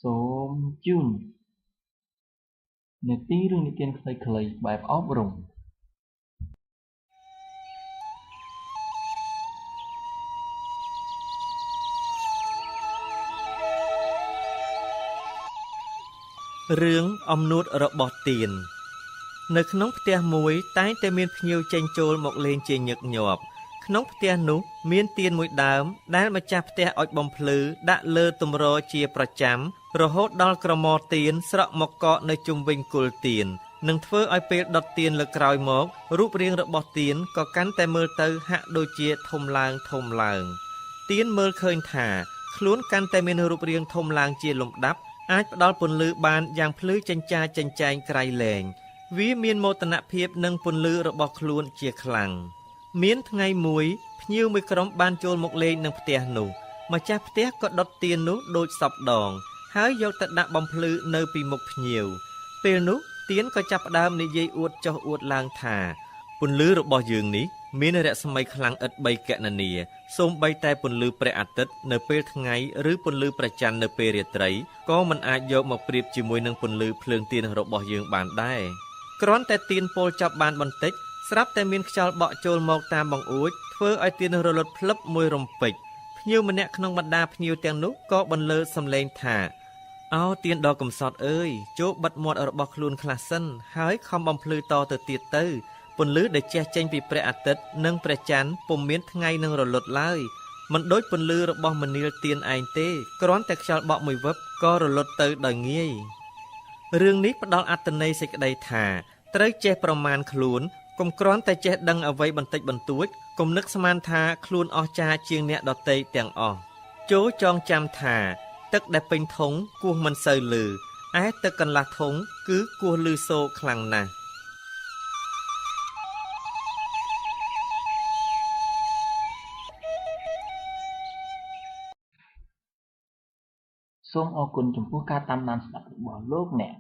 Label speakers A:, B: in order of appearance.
A: សូមជូននាទីរឿងនិទានខ្លីៗបែបអប់រំ
B: រឿងអំនួតរបស់ទៀននៅក្នុងផ្ទះមួយតែងតែមានភ្ញៀវចេញចូលមកលេងជាញឹកញាប់ក្នុងផ្ទះនោះមានទៀនមួយដើមដែលម្ចាស់ផ្ទះអុជបំភ្លឺដាក់លើទម្រជាប្រចាំរហូតដល់ក្រមទៀនស្រក់មកកកនៅជុំវិញគល់ទៀននឹងធ្វើឲ្យពេលដុតទៀនលើក្រោយមករូបរាងរបស់ទៀនក៏កាន់តែមើលទៅហាក់ដូចជាធំឡើងទៀនមើលឃើញថាខ្លួនកាន់តែមានរូបរាងធំឡើងជាលំដាប់អាចផ្ដល់ពន្លឺបានយ៉ាងភ្លឺចិញ្ចាចចិញ្ចែងក្រៃលែងវាមានមោទនភាពនឹងពន្លឺរបស់ខ្លួនជាខ្លាំងមានថ្ងៃមួយភ្ញៀវមួយក្រុមបានចូលមកលេងនឹងផ្ទះនោះម្ចាស់ផ្ទះក៏ដុតទៀននោះដូចសពដងហើយយកទៅដាក់បំភ្លឺនៅពីមុខភ្ញៀវពេលនោះទៀនក៏ចាប់ផ្ដើមនិយាយអួតចុះអួតឡើងថាពន្លឺរបស់យើងនេះមានរស្មីខ្លាំងឥតបីគណនាសូម្បីតែពន្លឺព្រះអាទិត្យនៅពេលថ្ងៃឬពន្លឺព្រះច័ន្ទនៅពេលរាត្រីក៏មិនអាចយកមកប្រៀបជាមួយនឹងពន្លឺភ្លើងទៀនរបស់យើងបានដែរគ្រាន់តែទៀនពោលចាប់បានបន្តិចស្រាប់តែមានខ្យល់បក់ចូលមកតាមបង្អួចធ្វើឲ្យទៀនរលត់ភ្លឹបមួយរំពេចភ្ញៀវម្នាក់ក្នុងបរ្ដាភ្ញៀវទាំងនោះក៏បន្លឺសំឡេងថាអោទៀនដ៏កំសត់អើយចូលបិទមាត់របស់ខ្លួនខ្លះសិនហើយខំបំភ្លឺតទៅទៀតទៅពន្លឺដែលជះចេញពីព្រះអាទិត្យនិងព្រះច័ន្ទពុំមានថ្ងៃនឹងរលត់ឡើយមិនដូចពន្លឺរបស់មនាលទៀនឯងទេគ្រាន់តែខ្យល់បក់មួយវឹបក៏រលត់ទៅដោយងាយរឿងនេះផ្ដល់អត្ថន័យសេចក្តីថាត្រូវចេះប្រមាណខ្លួនកុំគ្រាន់តែចេះដឹងអ្វីបន្តិចបន្តួចកុំនឹកស្មានថាខ្លួនអស្ចារ្យជាងអ្នកដទៃទាំងអស់ចូរចងចាំថាទឹកដែលពេញធុងគោះមិនសូវលឺឯទឹកកន្លះធុងគឺគោះលឺសូរខ្លាំងណាស់
A: សូមអរគុណចំពោះការតាមដានស្ដាប់របស់លោកអ្នក